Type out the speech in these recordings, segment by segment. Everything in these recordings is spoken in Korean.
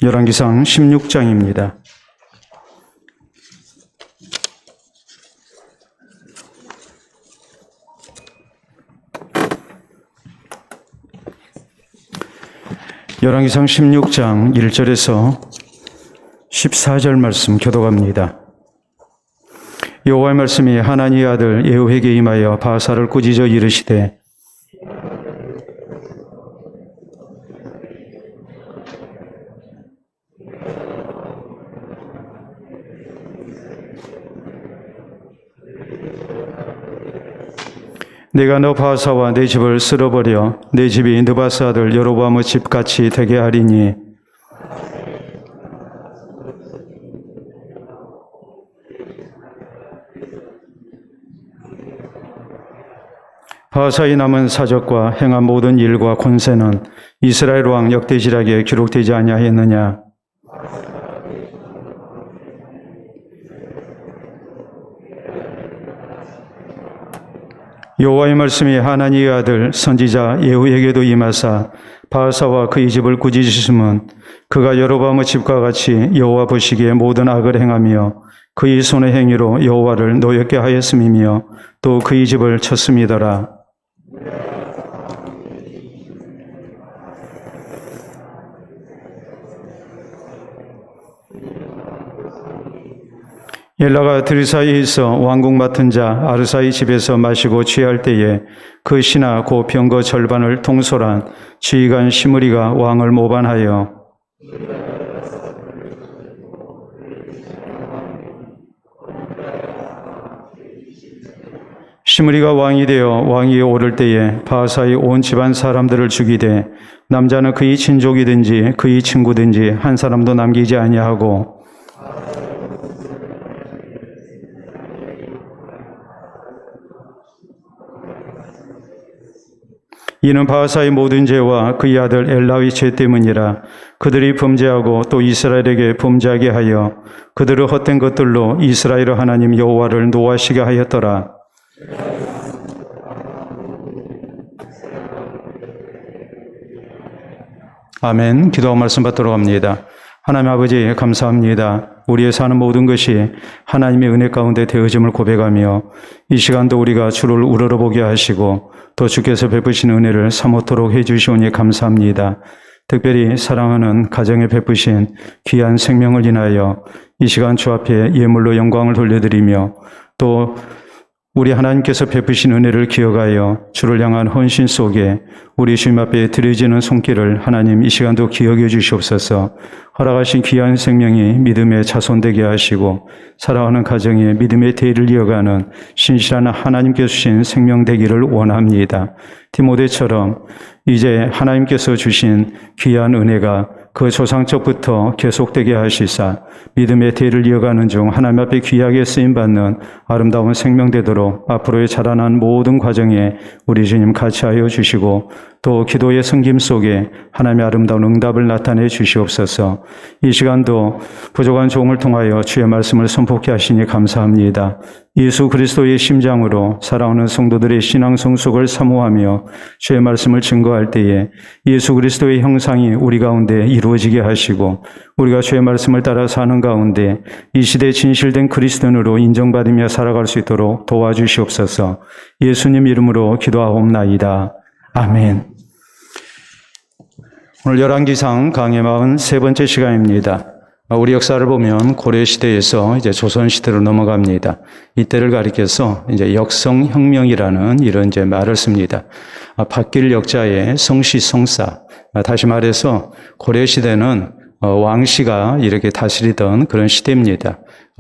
열왕기상 16장입니다. 열왕기상 16장 1절에서 14절 말씀 교독합니다. 여호와의 말씀이 하나니의 아들 예후에게 임하여 바사를 꾸짖어 이르시되 내가 너 바사와 내 집을 쓸어버려 내 집이 느바스 아들 여로보암의 집같이 되게 하리니 바사의 남은 사적과 행한 모든 일과 권세는 이스라엘 왕 역대지략에 기록되지 아니하였느냐. 여호와의 말씀이 하나니의 아들 선지자 예후에게도 임하사 바사와 그의 집을 꾸짖으시면 그가 여로보암의 집과 같이 여호와 보시기에 모든 악을 행하며 그의 손의 행위로 여호와를 노엽게 하였음이며 또 그의 집을 쳤음이더라. 엘라가 드리사에 있어 왕궁 맡은 자 아르사의 집에서 마시고 취할 때에 그 신하 고 병거 절반을 통솔한 지휘관 시므리가 왕을 모반하여 시므리가 왕이 되어 왕위에 오를 때에 바사의 온 집안 사람들을 죽이되 남자는 그의 친족이든지 그의 친구든지 한 사람도 남기지 아니하고 이는 바사의 모든 죄와 그의 아들 엘라의 죄 때문이라. 그들이 범죄하고 또 이스라엘에게 범죄하게 하여 그들의 헛된 것들로 이스라엘의 하나님 여호와를 노하시게 하였더라. 아멘. 기도하고 말씀 받도록 합니다. 하나님 아버지 감사합니다. 우리의 사는 모든 것이 하나님의 은혜 가운데 되어짐을 고백하며 이 시간도 우리가 주를 우러러보게 하시고 또 주께서 베푸신 은혜를 사모토록 해주시오니 감사합니다. 특별히 사랑하는 가정에 베푸신 귀한 생명을 인하여 이 시간 주 앞에 예물로 영광을 돌려드리며 또 우리 하나님께서 베푸신 은혜를 기억하여 주를 향한 헌신 속에 우리 주님 앞에 드려지는 손길을 하나님 이 시간도 기억해 주시옵소서. 허락하신 귀한 생명이 믿음의 자손되게 하시고 사랑하는 가정에 믿음의 대를 이어가는 신실한 하나님께서 주신 생명 되기를 원합니다. 디모데처럼 이제 하나님께서 주신 귀한 은혜가 그 조상적부터 계속되게 하시사 믿음의 대를 이어가는 중 하나님 앞에 귀하게 쓰임받는 아름다운 생명 되도록 앞으로의 자라난 모든 과정에 우리 주님 같이 하여 주시고 또 기도의 성김 속에 하나님의 아름다운 응답을 나타내 주시옵소서. 이 시간도 부족한 종을 통하여 주의 말씀을 선포케 하시니 감사합니다. 예수 그리스도의 심장으로 사랑하는 성도들의 신앙 성숙을 사모하며 주의 말씀을 증거할 때에 예수 그리스도의 형상이 우리 가운데 이루어지게 하시고 우리가 주의 말씀을 따라 사는 가운데 이 시대에 진실된 그리스도인으로 인정받으며 살아갈 수 있도록 도와주시옵소서. 예수님 이름으로 기도하옵나이다. 아멘. 오늘 열왕기상 강해 43번째 시간입니다. 우리 역사를 보면 고려시대에서 이제 조선시대로 넘어갑니다. 이때를 가리켜서 이제 역성혁명이라는 이런 이제 말을 씁니다. 바뀔 역자의 성시성사. 다시 말해서 고려시대는 왕씨가 이렇게 다스리던 그런 시대입니다.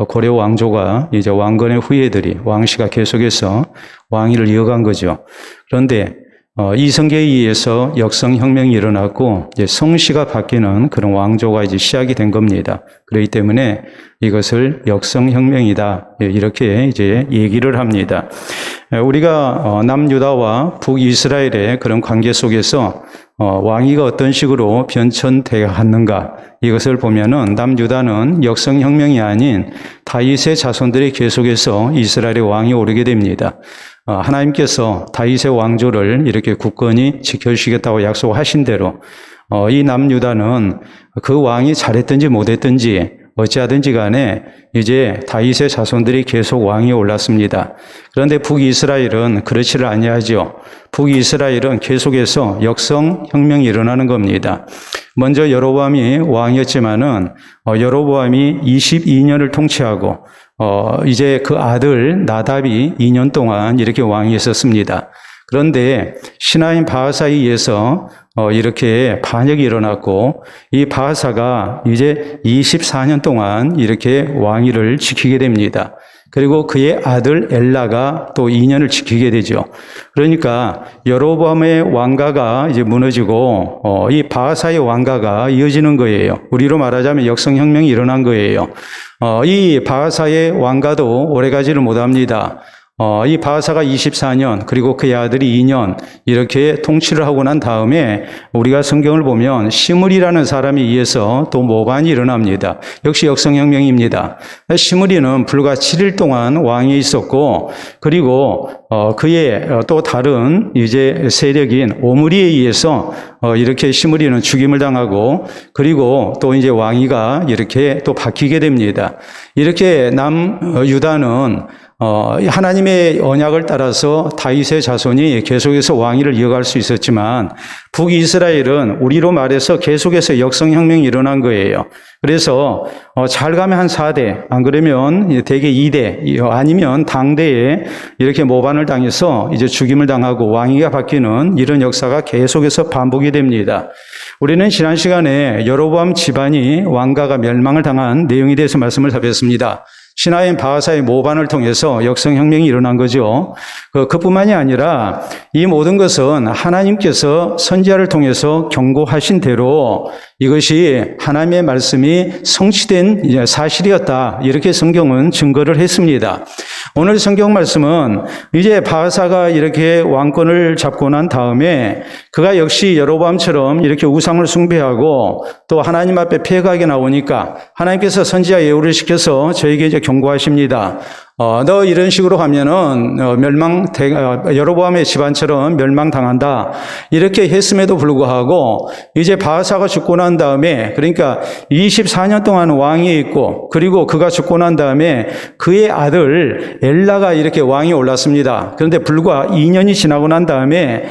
고려 왕조가 이제 왕건의 후예들이 왕씨가 계속해서 왕위를 이어간 거죠. 그런데 이성계에 의해서 역성혁명이 일어났고 이제 성씨가 바뀌는 그런 왕조가 이제 시작이 된 겁니다. 그렇기 때문에 이것을 역성혁명이다 이렇게 이제 얘기를 합니다. 우리가 남유다와 북이스라엘의 그런 관계 속에서 왕위가 어떤 식으로 변천되어 갔는가 이것을 보면은 남유다는 역성혁명이 아닌 다윗의 자손들이 계속해서 이스라엘의 왕이 오르게 됩니다. 하나님께서 다윗의 왕조를 이렇게 굳건히 지켜주시겠다고 약속하신 대로 이 남유다는 그 왕이 잘했든지 못했든지 어찌하든지 간에 이제 다윗의 자손들이 계속 왕위에 올랐습니다. 그런데 북이스라엘은 그렇지를 아니하죠. 북이스라엘은 계속해서 역성혁명이 일어나는 겁니다. 먼저 여로보암이 왕이었지만은 여로보암이 22년을 통치하고 이제 그 아들 나답이 2년 동안 이렇게 왕이 있었습니다. 그런데 신하인 바하사에 의해서 이렇게 반역이 일어났고 이 바하사가 이제 24년 동안 이렇게 왕위를 지키게 됩니다. 그리고 그의 아들 엘라가 또 2년을 지키게 되죠. 그러니까 여로보암의 왕가가 이제 무너지고 이 바하사의 왕가가 이어지는 거예요. 우리로 말하자면 역성혁명이 일어난 거예요. 이 바하사의 왕가도 오래가지를 못합니다. 이 바하사가 24년 그리고 그의 아들이 2년 이렇게 통치를 하고 난 다음에 우리가 성경을 보면 시므리라는 사람에 의해서 또 모반이 일어납니다. 역시 역성혁명입니다. 시므리는 불과 7일 동안 왕이 있었고 그리고 그의 또 다른 이제 세력인 오므리에 의해서 이렇게 시므리는 죽임을 당하고 그리고 또 이제 왕위가 이렇게 또 바뀌게 됩니다. 이렇게 남유다는 하나님의 언약을 따라서 다윗의 자손이 계속해서 왕위를 이어갈 수 있었지만 북이스라엘은 우리로 말해서 계속해서 역성혁명이 일어난 거예요. 그래서 잘 가면 한 4대, 안 그러면 대개 2대, 아니면 당대에 이렇게 모반을 당해서 이제 죽임을 당하고 왕위가 바뀌는 이런 역사가 계속해서 반복이 됩니다. 우리는 지난 시간에 여로보암 집안이 왕가가 멸망을 당한 내용에 대해서 말씀을 살폈습니다. 신하인 바하사의 모반을 통해서 역성혁명이 일어난 거죠. 그뿐만이 아니라 이 모든 것은 하나님께서 선지자를 통해서 경고하신 대로 이것이 하나님의 말씀이 성취된 사실이었다. 이렇게 성경은 증거를 했습니다. 오늘 성경 말씀은 이제 바하사가 이렇게 왕권을 잡고 난 다음에 그가 역시 여로보암처럼 이렇게 우상을 숭배하고 또 하나님 앞에 패하게 나오니까 하나님께서 선지자 예후를 시켜서 저에게 이제 경고하십니다. 너 이런 식으로 하면은 여로보암의 집안처럼 멸망당한다. 이렇게 했음에도 불구하고 이제 바하사가 죽고 난 다음에 그러니까 24년 동안 왕이 있고 그리고 그가 죽고 난 다음에 그의 아들 엘라가 이렇게 왕이 올랐습니다. 그런데 불과 2년이 지나고 난 다음에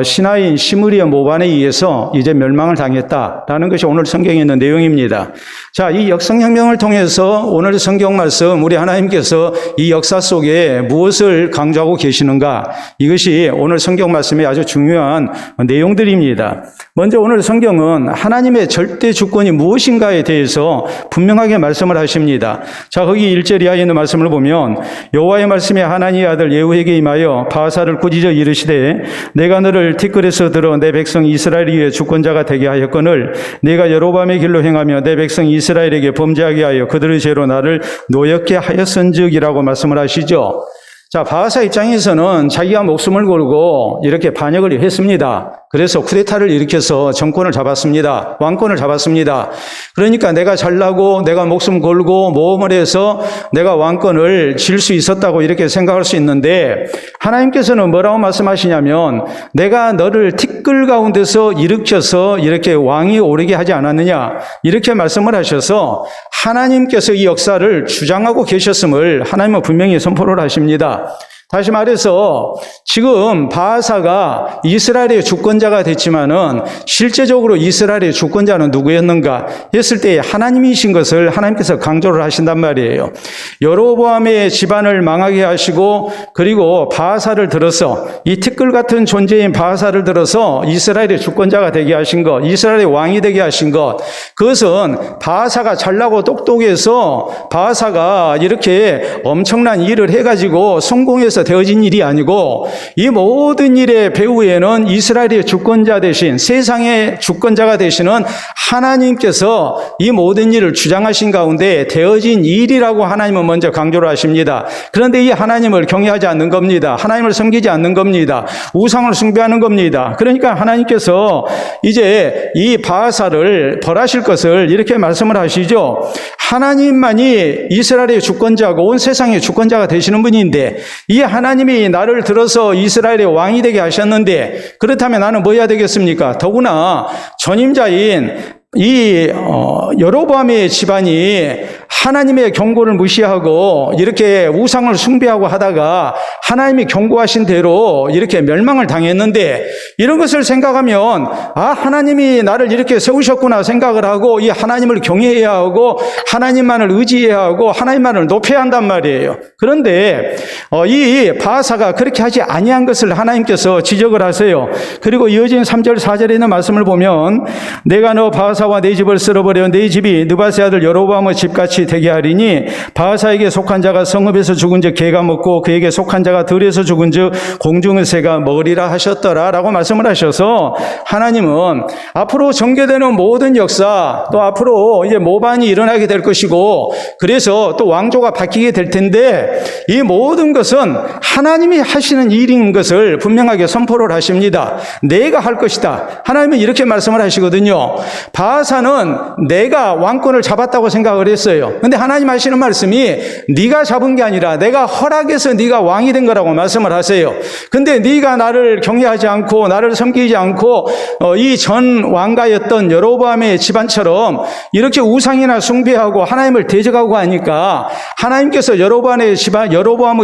신하인 시므리의 모반에 의해서 이제 멸망을 당했다라는 것이 오늘 성경에 있는 내용입니다. 자, 이 역성혁명을 통해서 오늘 성경 말씀 우리 하나님께서 이 역사 속에 무엇을 강조하고 계시는가? 이것이 오늘 성경 말씀의 아주 중요한 내용들입니다. 먼저 오늘 성경은 하나님의 절대 주권이 무엇인가에 대해서 분명하게 말씀을 하십니다. 자, 거기 1절 이하에 있는 말씀을 보면 여호와의 말씀이 하나님의 아들 예후에게 임하여 바하사를 꾸짖어 이르시되 내가 너를 티끌에서 들어 내 백성 이스라엘 위에 주권자가 되게 하였거늘 내가 여로보암의 길로 행하며 내 백성 이스라엘에게 범죄하게 하여 그들의 죄로 나를 노엽게 하였은즉이라고 말씀을 하시죠. 자, 바하사 입장에서는 자기가 목숨을 걸고 이렇게 반역을 했습니다. 그래서 쿠데타를 일으켜서 정권을 잡았습니다. 왕권을 잡았습니다. 그러니까 내가 잘나고 내가 목숨 걸고 모험을 해서 내가 왕권을 질 수 있었다고 이렇게 생각할 수 있는데 하나님께서는 뭐라고 말씀하시냐면 내가 너를 티끌 가운데서 일으켜서 이렇게 왕이 오르게 하지 않았느냐 이렇게 말씀을 하셔서 하나님께서 이 역사를 주장하고 계셨음을 하나님은 분명히 선포를 하십니다. 다시 말해서 지금 바하사가 이스라엘의 주권자가 됐지만은 실제적으로 이스라엘의 주권자는 누구였는가 했을 때 하나님이신 것을 하나님께서 강조를 하신단 말이에요. 여로보암의 집안을 망하게 하시고 그리고 바하사를 들어서 이 티끌 같은 존재인 바하사를 들어서 이스라엘의 주권자가 되게 하신 것, 이스라엘의 왕이 되게 하신 것, 그것은 바하사가 잘나고 똑똑해서 바하사가 이렇게 엄청난 일을 해가지고 성공해서 되어진 일이 아니고 이 모든 일의 배후에는 이스라엘의 주권자 되신 세상의 주권자가 되시는 하나님께서 이 모든 일을 주장하신 가운데 되어진 일이라고 하나님은 먼저 강조를 하십니다. 그런데 이 하나님을 경외하지 않는 겁니다. 하나님을 섬기지 않는 겁니다. 우상을 숭배하는 겁니다. 그러니까 하나님께서 이제 이 바하사를 벌하실 것을 이렇게 말씀을 하시죠. 하나님만이 이스라엘의 주권자고 온 세상의 주권자가 되시는 분인데 이 하나님이 나를 들어서 이스라엘의 왕이 되게 하셨는데 그렇다면 나는 뭐 해야 되겠습니까? 더구나 전임자인 이 여로보암의 집안이 하나님의 경고를 무시하고 이렇게 우상을 숭배하고 하다가 하나님이 경고하신 대로 이렇게 멸망을 당했는데 이런 것을 생각하면 하나님이 나를 이렇게 세우셨구나 생각을 하고 이 하나님을 경외해야 하고 하나님만을 의지해야 하고 하나님만을 높여야 한단 말이에요. 그런데 이 바하사가 그렇게 하지 아니한 것을 하나님께서 지적을 하세요. 그리고 이어진 3절 4절에 있는 말씀을 보면 내가 너 바하사와 내 집을 쓸어버려 내 집이 느바세 아들 여로보암의 집같이 되게 하리니 바하사에게 속한 자가 성읍에서 죽은즉 개가 먹고 그에게 속한 자가 들에서 죽은즉 공중의 새가 먹으리라 하셨더라 라고 말씀을 하셔서 하나님은 앞으로 전개되는 모든 역사 또 앞으로 이제 모반이 일어나게 될 것이고 그래서 또 왕조가 바뀌게 될 텐데 이 모든 것은 하나님이 하시는 일인 것을 분명하게 선포를 하십니다. 내가 할 것이다. 하나님은 이렇게 말씀을 하시거든요. 바하사는 내가 왕권을 잡았다고 생각을 했어요. 근데 하나님 하시는 말씀이 네가 잡은 게 아니라 내가 허락해서 네가 왕이 된 거라고 말씀을 하세요. 근데 네가 나를 경외하지 않고 나를 섬기지 않고 이 전 왕가였던 여로보암의 집안처럼 이렇게 우상이나 숭배하고 하나님을 대적하고 하니까 하나님께서 여로보암의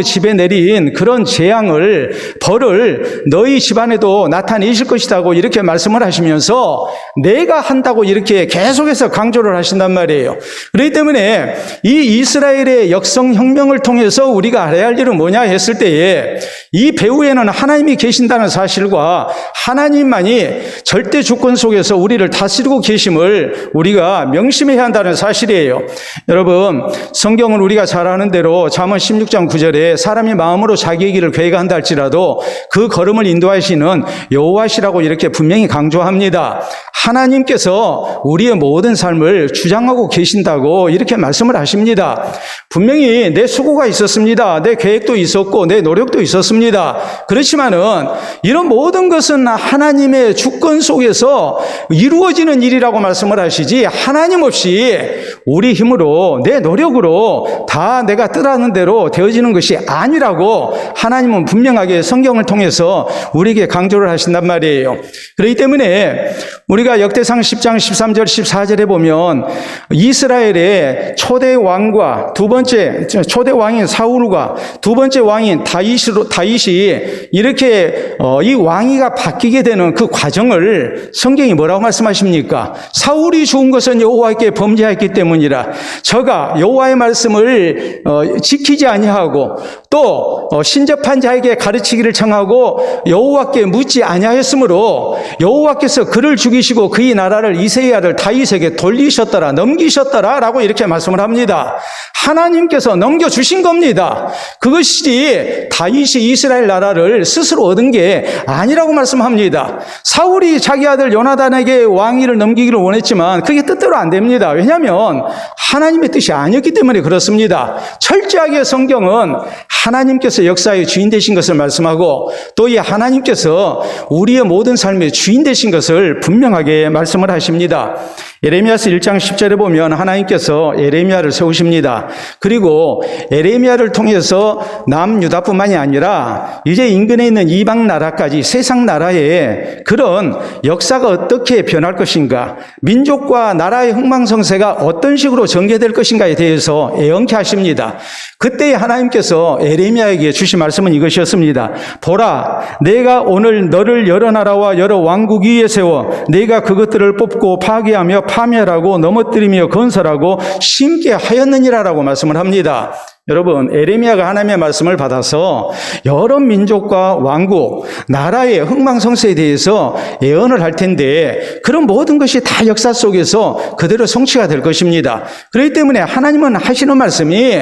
집에 내린 그런 재앙을 벌을 너희 집안에도 나타내실 것이라고 이렇게 말씀을 하시면서 내가 한다고 이렇게 계속해서 강조를 하신단 말이에요. 그렇기 때문에 이 이스라엘의 역성혁명을 통해서 우리가 알아야 할 일은 뭐냐 했을 때에 이 배후에는 하나님이 계신다는 사실과 하나님만이 절대 주권 속에서 우리를 다스리고 계심을 우리가 명심해야 한다는 사실이에요. 여러분, 성경은 우리가 잘 아는 대로 잠언 16장 9절에 사람이 마음으로 자기의 길을 계획한다 할지라도 그 걸음을 인도하시는 여호와시라고 이렇게 분명히 강조합니다. 하나님께서 우리의 모든 삶을 주장하고 계신다고 이렇게 말씀을 하십니다. 분명히 내 수고가 있었습니다. 내 계획도 있었고 내 노력도 있었습니다. 그렇지만은 이런 모든 것은 하나님의 주권 속에서 이루어지는 일이라고 말씀을 하시지 하나님 없이 우리 힘으로 내 노력으로 다 내가 뜻하는 대로 되어지는 것이 아니라고 하나님은 분명하게 성경을 통해서 우리에게 강조를 하신단 말이에요. 그렇기 때문에 우리가 역대상 10장 13절 14절에 보면 이스라엘의 초대 왕과 두 번째 초대 왕인 사울과 두 번째 왕인 다윗이 이렇게 이 왕위가 바뀌게 되는 그 과정을 성경이 뭐라고 말씀하십니까? 사울이 죽은 것은 여호와께 범죄했기 때문이라 저가 여호와의 말씀을 지키지 아니하고 또 신접한 자에게 가르치기를 청하고 여호와께 묻지 아니하였으므로 여호와께서 그를 죽이시고 그의 나라를 이새의 아들 다윗에게 돌리셨더라 넘기셨더라라고 이렇게 말씀을 합니다. 하나님께서 넘겨주신 겁니다. 그것이 다윗이 이스라엘 나라를 스스로 얻은 게 아니라고 말씀합니다. 사울이 자기 아들 요나단에게 왕위를 넘기기를 원했지만 그게 뜻대로 안 됩니다. 왜냐하면 하나님의 뜻이 아니었기 때문에 그렇습니다. 철저하게 성경은 하나님께서 역사의 주인 되신 것을 말씀하고 또 이 하나님께서 우리의 모든 삶의 주인 되신 것을 분명하게 말씀을 하십니다. 에레미야서 1장 10절에 보면 하나님께서 에레미야를 세우십니다. 그리고 에레미야를 통해서 남유다뿐만이 아니라 이제 인근에 있는 이방 나라까지 세상 나라에 그런 역사가 어떻게 변할 것인가, 민족과 나라의 흥망성쇠가 어떤 식으로 전개될 것인가에 대해서 애언케 하십니다. 그때 하나님께서 에레미야에게 주신 말씀은 이것이었습니다. 보라, 내가 오늘 너를 여러 나라와 여러 왕국 위에 세워 내가 그것들을 뽑고 파괴하며 파멸하고 넘어뜨리며 건설하고 심게 하였느니라라고 말씀을 합니다. 여러분, 에레미야가 하나님의 말씀을 받아서 여러 민족과 왕국, 나라의 흥망성쇠에 대해서 예언을 할 텐데 그런 모든 것이 다 역사 속에서 그대로 성취가 될 것입니다. 그렇기 때문에 하나님은 하시는 말씀이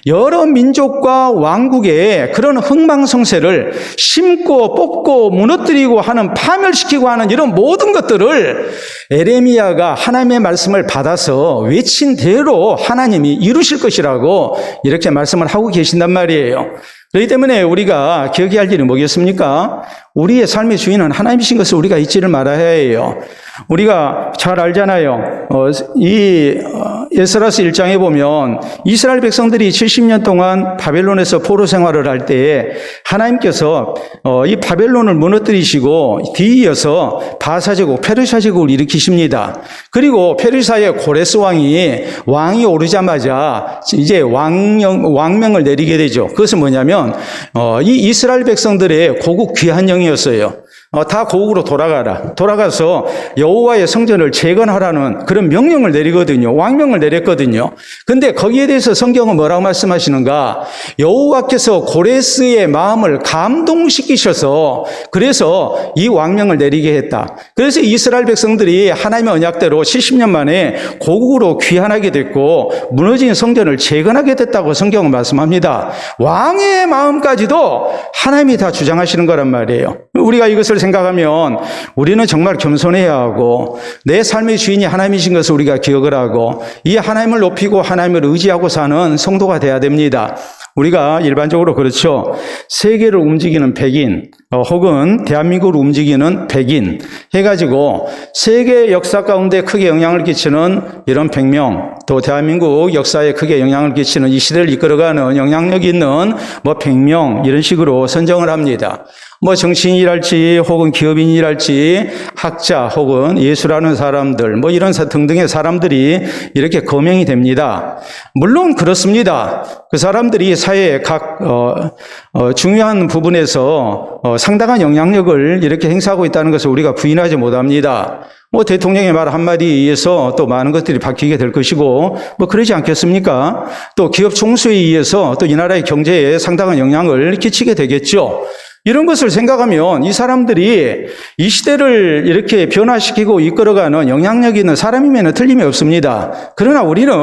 여러 민족과 왕국의 그런 흥망성쇠를 심고 뽑고 무너뜨리고 하는, 파멸시키고 하는 이런 모든 것들을 에레미야가 하나님의 말씀을 받아서 외친 대로 하나님이 이루실 것이라고 이렇게 말씀을 하고 계신단 말이에요. 그렇기 때문에 우리가 기억해야 할 일은 뭐겠습니까? 우리의 삶의 주인은 하나님이신 것을 우리가 잊지를 말아야 해요. 우리가 잘 알잖아요. 이 에스라스 1장에 보면 이스라엘 백성들이 70년 동안 바벨론에서 포로 생활을 할 때에 하나님께서 이 바벨론을 무너뜨리시고 뒤이어서 바사 제국, 페르시아 제국을 일으키십니다. 그리고 페르시아의 고레스 왕이 오르자마자 이제 왕명을 내리게 되죠. 그것은 뭐냐면 이 이스라엘 백성들의 고국 귀한 영이었어요. 다 고국으로 돌아가서 여호와의 성전을 재건하라는 그런 명령을 내리거든요. 왕명을 내렸거든요. 근데 거기에 대해서 성경은 뭐라고 말씀하시는가? 여호와께서 고레스의 마음을 감동시키셔서 그래서 이 왕명을 내리게 했다. 그래서 이스라엘 백성들이 하나님의 언약대로 70년 만에 고국으로 귀환하게 됐고 무너진 성전을 재건하게 됐다고 성경은 말씀합니다. 왕의 마음까지도 하나님이 다 주장하시는 거란 말이에요. 우리가 이것을 생각하면 우리는 정말 겸손해야 하고 내 삶의 주인이 하나님이신 것을 우리가 기억을 하고 이 하나님을 높이고 하나님을 의지하고 사는 성도가 돼야 됩니다. 우리가 일반적으로 그렇죠. 세계를 움직이는 백인 혹은 대한민국을 움직이는 백인 해가지고 세계 역사 가운데 크게 영향을 끼치는 이런 100명 또 대한민국 역사에 크게 영향을 끼치는 이 시대를 이끌어가는 영향력 있는 100명 이런 식으로 선정을 합니다. 정치인이랄지 혹은 기업인이랄지 학자 혹은 예술하는 사람들 이런 등등의 사람들이 이렇게 거명이 됩니다. 물론 그렇습니다. 그 사람들이 사회의 각 중요한 부분에서 상당한 영향력을 이렇게 행사하고 있다는 것을 우리가 부인하지 못합니다. 대통령의 말 한마디에 의해서 또 많은 것들이 바뀌게 될 것이고, 그러지 않겠습니까? 또 기업 총수에 의해서 또 이 나라의 경제에 상당한 영향을 끼치게 되겠죠. 이런 것을 생각하면 이 사람들이 이 시대를 이렇게 변화시키고 이끌어가는 영향력 있는 사람이면 틀림이 없습니다. 그러나 우리는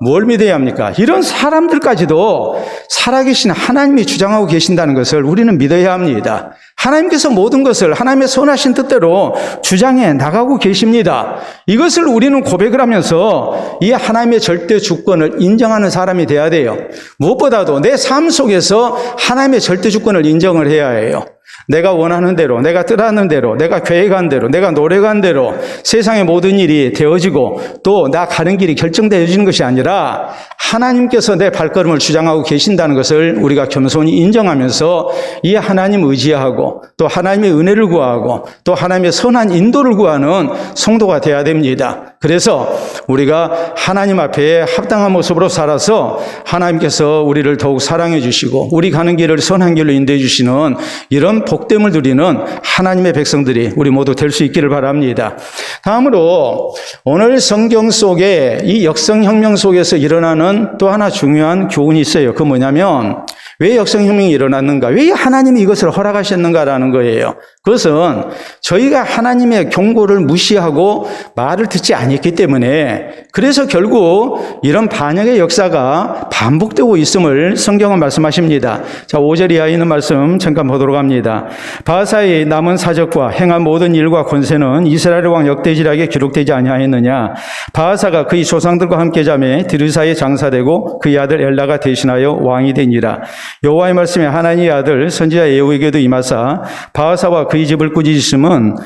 뭘 믿어야 합니까? 이런 사람들까지도 살아계신 하나님이 주장하고 계신다는 것을 우리는 믿어야 합니다. 하나님께서 모든 것을 하나님의 선하신 뜻대로 주장해 나가고 계십니다. 이것을 우리는 고백을 하면서 이 하나님의 절대 주권을 인정하는 사람이 돼야 돼요. 무엇보다도 내 삶 속에서 하나님의 절대 주권을 인정을 해야 해요. 내가 원하는 대로, 내가 뜻하는 대로, 내가 계획한 대로, 내가 노력한 대로 세상의 모든 일이 되어지고 또 나 가는 길이 결정되어지는 것이 아니라 하나님께서 내 발걸음을 주장하고 계신다는 것을 우리가 겸손히 인정하면서 이 하나님 의지하고 또 하나님의 은혜를 구하고 또 하나님의 선한 인도를 구하는 성도가 되어야 됩니다. 그래서 우리가 하나님 앞에 합당한 모습으로 살아서 하나님께서 우리를 더욱 사랑해 주시고 우리 가는 길을 선한 길로 인도해 주시는 이런 복됨을 누리는 하나님의 백성들이 우리 모두 될 수 있기를 바랍니다. 다음으로 오늘 성경 속에 이 역성혁명 속에서 일어나는 또 하나 중요한 교훈이 있어요. 그 뭐냐면 왜 역성혁명이 일어났는가? 왜 하나님이 이것을 허락하셨는가라는 거예요. 그것은 저희가 하나님의 경고를 무시하고 말을 듣지 않았기 때문에 그래서 결국 이런 반역의 역사가 반복되고 있음을 성경은 말씀하십니다. 자, 5절 이하에 있는 말씀 잠깐 보도록 합니다. 바하사의 남은 사적과 행한 모든 일과 권세는 이스라엘 왕 역대지략에 기록되지 아니하였느냐? 바하사가 그의 조상들과 함께 자매 드르사에 장사되고 그의 아들 엘라가 대신하여 왕이 되니라. 여호와의 말씀에 하나님의 아들 선지자 예후에게도 임하사 바하사와 그의 집을 꾸짖으심은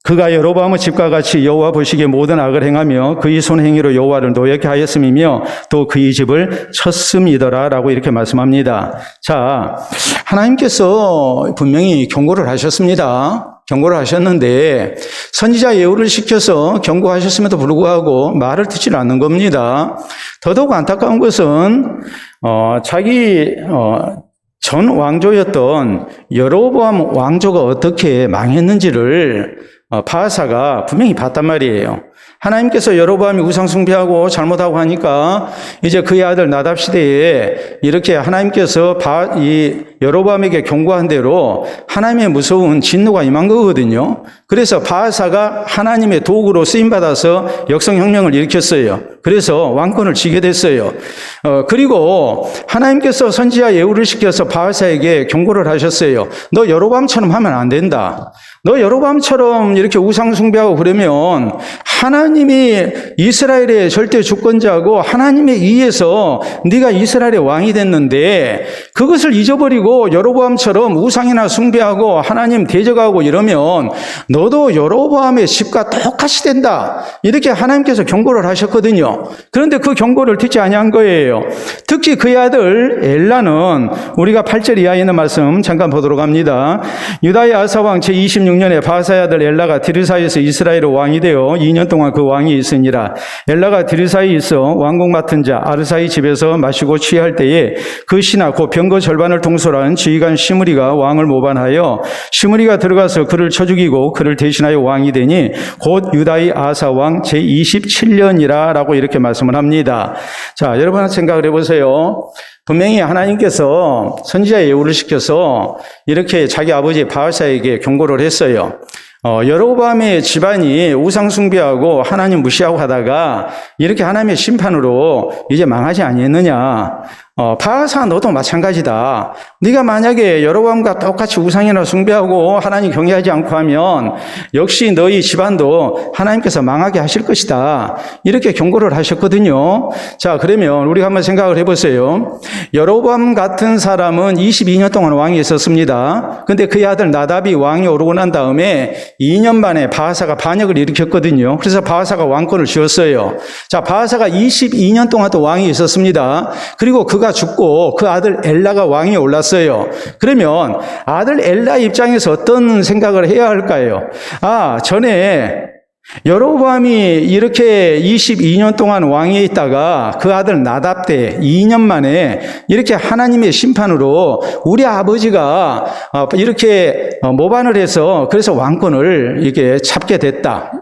그가 여로보암의 집과 같이 여호와 보시기에 모든 악을 행하며 그의 손행위로 여호와를 노엽게 하였음이며 또 그의 집을 쳤음이더라 라고 이렇게 말씀합니다. 자, 하나님께서 분명히 경고를 하셨습니다. 경고를 하셨는데 선지자 예후를 시켜서 경고하셨음에도 불구하고 말을 듣지 않는 겁니다. 더더욱 안타까운 것은 자기 전 왕조였던 여로보암 왕조가 어떻게 망했는지를 바하사가 분명히 봤단 말이에요. 하나님께서 여로보암이 우상 숭배하고 잘못하고 하니까 이제 그의 아들 나답 시대에 이렇게 하나님께서 이 여로보암에게 경고한 대로 하나님의 무서운 진노가 임한 거거든요. 그래서 바하사가 하나님의 도구로 쓰임받아서 역성혁명을 일으켰어요. 그래서 왕권을 쥐게 됐어요. 그리고 하나님께서 선지자 예후를 시켜서 바하사에게 경고를 하셨어요. 너 여로보암처럼 하면 안 된다. 너 여로보암처럼 이렇게 우상 숭배하고 그러면 하나님이 이스라엘의 절대 주권자고 하나님에 의해서 네가 이스라엘의 왕이 됐는데 그것을 잊어버리고 여로보암처럼 우상이나 숭배하고 하나님 대적하고 이러면 너도 여로보암의 집과 똑같이 된다. 이렇게 하나님께서 경고를 하셨거든요. 했거든요. 그런데 그 경고를 듣지 아니한 거예요. 특히 그의 아들 엘라는 우리가 8절 이하에 있는 말씀 잠깐 보도록 합니다. 유다의 아사왕 제26년에 바하사의 아들 엘라가 디르사에서 이스라엘의 왕이 되어 2년 동안 그 왕이 있으니라. 엘라가 디르사에 있어 왕국 맡은 자 아르사의 집에서 마시고 취할 때에 그 신하 곧 병거 절반을 통솔한 지휘관 시므리가 왕을 모반하여 시므리가 들어가서 그를 쳐 죽이고 그를 대신하여 왕이 되니 곧 유다의 아사왕 제27년이라 라고 이렇게 말씀을 합니다. 자, 여러분 생각을 해보세요. 분명히 하나님께서 선지자 예후를 시켜서 이렇게 자기 아버지 바하사에게 경고를 했어요. 여로보암의 집안이 우상 숭배하고 하나님 무시하고 하다가 이렇게 하나님의 심판으로 이제 망하지 아니했느냐. 바하사 너도 마찬가지다. 네가 만약에 여로보암과 똑같이 우상이나 숭배하고 하나님 경외하지 않고 하면 역시 너희 집안도 하나님께서 망하게 하실 것이다. 이렇게 경고를 하셨거든요. 자, 그러면 우리가 한번 생각을 해보세요. 여로보암 같은 사람은 22년 동안 왕이 있었습니다. 근데 그의 아들 나답이 왕이 오르고 난 다음에 2년 만에 바하사가 반역을 일으켰거든요. 그래서 바하사가 왕권을 쥐었어요. 자, 바하사가 22년 동안 또 왕이 있었습니다. 그리고 그가 죽고 그 아들 엘라가 왕이 올랐어요. 그러면 아들 엘라 입장에서 어떤 생각을 해야 할까요? 전에 여로보암이 이렇게 22년 동안 왕위에 있다가 그 아들 나답 때 2년 만에 이렇게 하나님의 심판으로 우리 아버지가 이렇게 모반을 해서 그래서 왕권을 이렇게 잡게 됐다.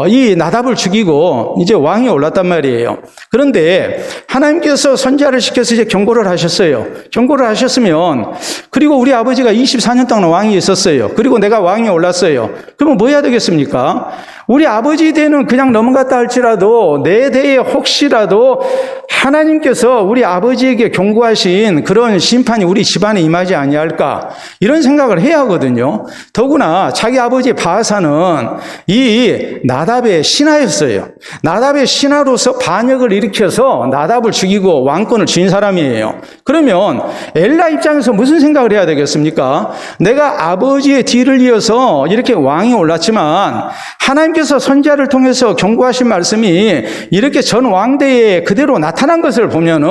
이 나답을 죽이고 이제 왕이 올랐단 말이에요. 그런데 하나님께서 선지자를 시켜서 이제 경고를 하셨어요. 경고를 하셨으면 그리고 우리 아버지가 24년 동안 왕이 있었어요. 그리고 내가 왕이 올랐어요. 그러면 뭐 해야 되겠습니까? 우리 아버지 때는 그냥 넘어갔다 할지라도 내 대에 혹시라도 하나님께서 우리 아버지에게 경고하신 그런 심판이 우리 집안에 임하지 아니할까 이런 생각을 해야 하거든요. 더구나 자기 아버지 바하사는 이 나답의 신하였어요. 나답의 신하로서 반역을 일으켜서 나답을 죽이고 왕권을 쥔 사람이에요. 그러면 엘라 입장에서 무슨 생각을 해야 되겠습니까? 내가 아버지의 뒤를 이어서 이렇게 왕이 올랐지만 하나님께서 선지자를 통해서 경고하신 말씀이 이렇게 전 왕대에 그대로 나타난 것을 보면은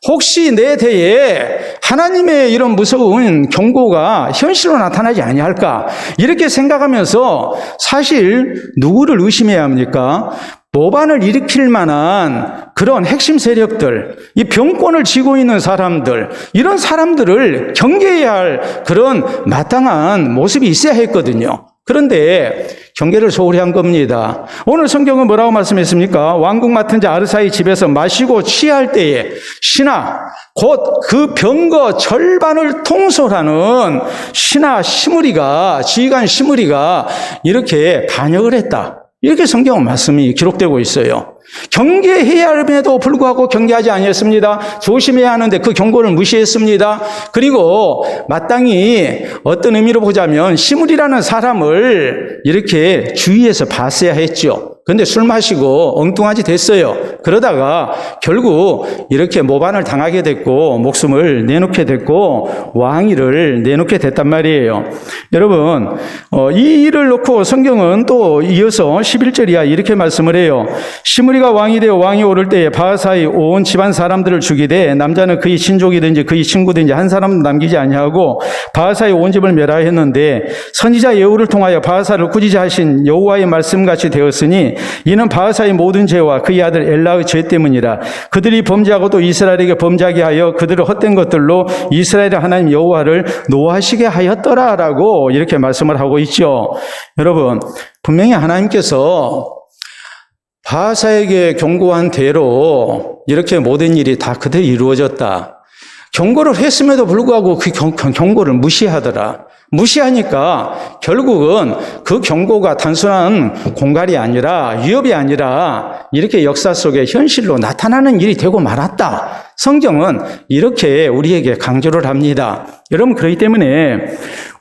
혹시 내 대에 하나님의 이런 무서운 경고가 현실로 나타나지 아니할까 이렇게 생각하면서 사실 누구를 의심해야 합니까? 모반을 일으킬 만한 그런 핵심 세력들, 이 병권을 쥐고 있는 사람들, 이런 사람들을 경계해야 할 그런 마땅한 모습이 있어야 했거든요. 그런데 경계를 소홀히 한 겁니다. 오늘 성경은 뭐라고 말씀했습니까? 왕국 맡은 자 아르사의 집에서 마시고 취할 때에 신하 곧 그 병거 절반을 통솔하는 신하 시므리가 지휘관 시므리가 이렇게 반역을 했다. 이렇게 성경 말씀이 기록되고 있어요. 경계해야 함에도 불구하고 경계하지 아니했습니다. 조심해야 하는데 그 경고를 무시했습니다. 그리고 마땅히 어떤 의미로 보자면 시므리라는 사람을 이렇게 주위에서 봤어야 했죠. 그런데 술 마시고 엉뚱하지 됐어요. 그러다가 결국 이렇게 모반을 당하게 됐고 목숨을 내놓게 됐고 왕위를 내놓게 됐단 말이에요. 여러분 이 일을 놓고 성경은 또 이어서 11절 이하 이렇게 말씀을 해요. 시므리가 왕이 되어 왕이 오를 때에 바하사의 온 집안 사람들을 죽이되 남자는 그의 친족이든지 그의 친구든지 한 사람도 남기지 아니하고 바하사의 온 집을 멸하였는데 선지자 예후를 통하여 바하사를 꾸짖으신 여호와의 말씀같이 되었으니 이는 바하사의 모든 죄와 그의 아들 엘라의 죄 때문이라. 그들이 범죄하고 또 이스라엘에게 범죄하게 하여 그들을 헛된 것들로 이스라엘의 하나님 여호와를 노하시게 하였더라라고 이렇게 말씀을 하고 있죠. 여러분 분명히 하나님께서 바하사에게 경고한 대로 이렇게 모든 일이 다 그대로 이루어졌다. 경고를 했음에도 불구하고 그 경고를 무시하더라. 무시하니까 결국은 그 경고가 단순한 공갈이 아니라 위협이 아니라 이렇게 역사 속에 현실로 나타나는 일이 되고 말았다. 성경은 이렇게 우리에게 강조를 합니다. 여러분 그렇기 때문에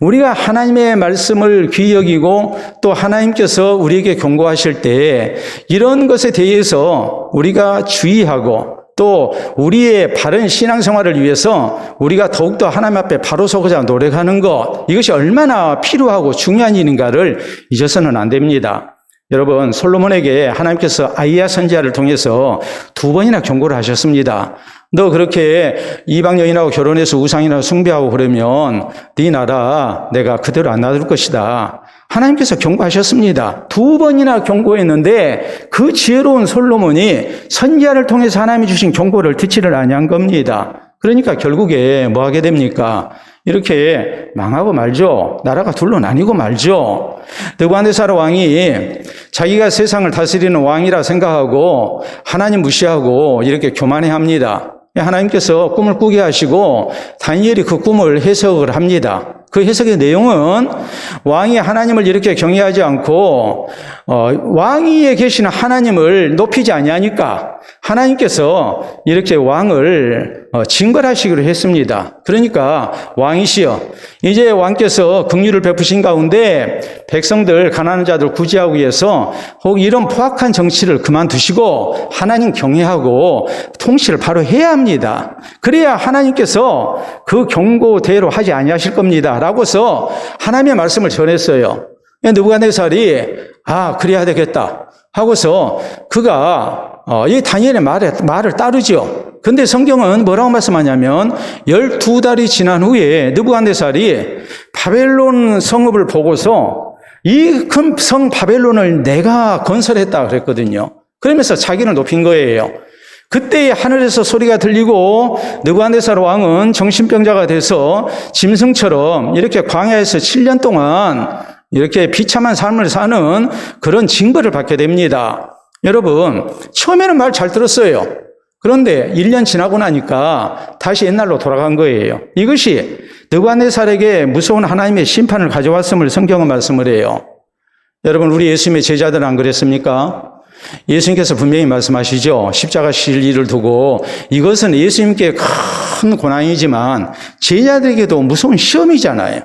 우리가 하나님의 말씀을 귀히 여기고 또 하나님께서 우리에게 경고하실 때 이런 것에 대해서 우리가 주의하고 또 우리의 바른 신앙생활을 위해서 우리가 더욱더 하나님 앞에 바로 서고자 노력하는 것 이것이 얼마나 필요하고 중요한 일인가를 잊어서는 안 됩니다. 여러분, 솔로몬에게 하나님께서 아이야 선지자를 통해서 2번이나 경고를 하셨습니다. 너 그렇게 이방 여인하고 결혼해서 우상이나 숭배하고 그러면 네 나라 내가 그대로 안 놔둘 것이다. 하나님께서 경고하셨습니다. 2번이나 경고했는데 그 지혜로운 솔로몬이 선지자를 통해서 하나님이 주신 경고를 듣지를 아니한 겁니다. 그러니까 결국에 뭐 하게 됩니까? 이렇게 망하고 말죠. 나라가 둘로 나뉘고 말죠. 느부갓네살 왕이 자기가 세상을 다스리는 왕이라 생각하고 하나님 무시하고 이렇게 교만해합니다. 하나님께서 꿈을 꾸게 하시고 다니엘이 그 꿈을 해석을 합니다. 그 해석의 내용은 왕이 하나님을 이렇게 경외하지 않고 왕위에 계시는 하나님을 높이지 아니하니까 하나님께서 이렇게 왕을 징벌하시기로 했습니다. 그러니까 왕이시여 이제 왕께서 긍휼을 베푸신 가운데 백성들 가난한 자들 구제하기 위해서 혹 이런 포악한 정치를 그만두시고 하나님 경외하고 통치를 바로 해야 합니다. 그래야 하나님께서 그 경고대로 하지 아니하실 겁니다. 라고서 하나님의 말씀을 전했어요. 느부갓네살이 그래야 되겠다 하고서 그가 이 다니엘의 말을 따르죠. 근데 성경은 뭐라고 말씀하냐면 12달이 지난 후에 느부갓네살이 바벨론 성읍을 보고서 이 큰 성 바벨론을 내가 건설했다 그랬거든요. 그러면서 자기를 높인 거예요. 그때 하늘에서 소리가 들리고 느부갓네살 왕은 정신병자가 돼서 짐승처럼 이렇게 광야에서 7년 동안 이렇게 비참한 삶을 사는 그런 징벌을 받게 됩니다. 여러분, 처음에는 말 잘 들었어요. 그런데 1년 지나고 나니까 다시 옛날로 돌아간 거예요. 이것이 느부갓네살에게 무서운 하나님의 심판을 가져왔음을 성경은 말씀을 해요. 여러분, 우리 예수님의 제자들은 안 그랬습니까? 예수님께서 분명히 말씀하시죠. 십자가 실 일을 두고 이것은 예수님께 큰 고난이지만 제자들에게도 무서운 시험이잖아요.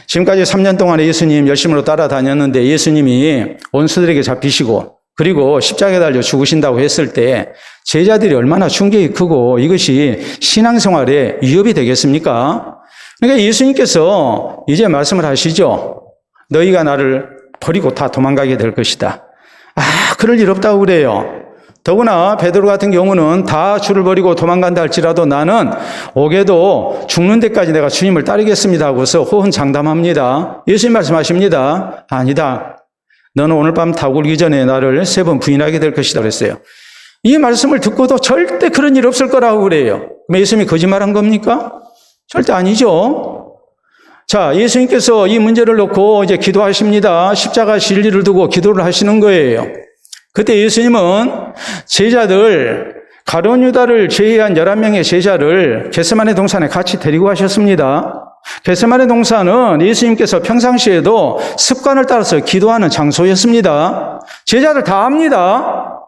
지금까지 3년 동안 예수님 열심으로 따라다녔는데 예수님이 원수들에게 잡히시고 그리고 십자가에 달려 죽으신다고 했을 때 제자들이 얼마나 충격이 크고 이것이 신앙생활에 위협이 되겠습니까? 그러니까 예수님께서 이제 말씀을 하시죠. 너희가 나를 버리고 다 도망가게 될 것이다. 그럴 일 없다고 그래요. 더구나 베드로 같은 경우는 다 주를 버리고 도망간다 할지라도 나는 오게도 죽는 데까지 내가 주님을 따르겠습니다 하고서 호언장담합니다. 예수님 말씀하십니다. 아니다. 너는 오늘 밤 다 굴기 전에 나를 3번 부인하게 될 것이다 그랬어요. 이 말씀을 듣고도 절대 그런 일 없을 거라고 그래요. 예수님이 거짓말한 겁니까? 절대 아니죠. 자, 예수님께서 이 문제를 놓고 이제 기도하십니다. 십자가 진리를 두고 기도를 하시는 거예요. 그때 예수님은 제자들, 가룟 유다를 제외한 11명의 제자를 겟세마네 동산에 같이 데리고 가셨습니다. 겟세마네 동산은 예수님께서 평상시에도 습관을 따라서 기도하는 장소였습니다. 제자들 다 압니다.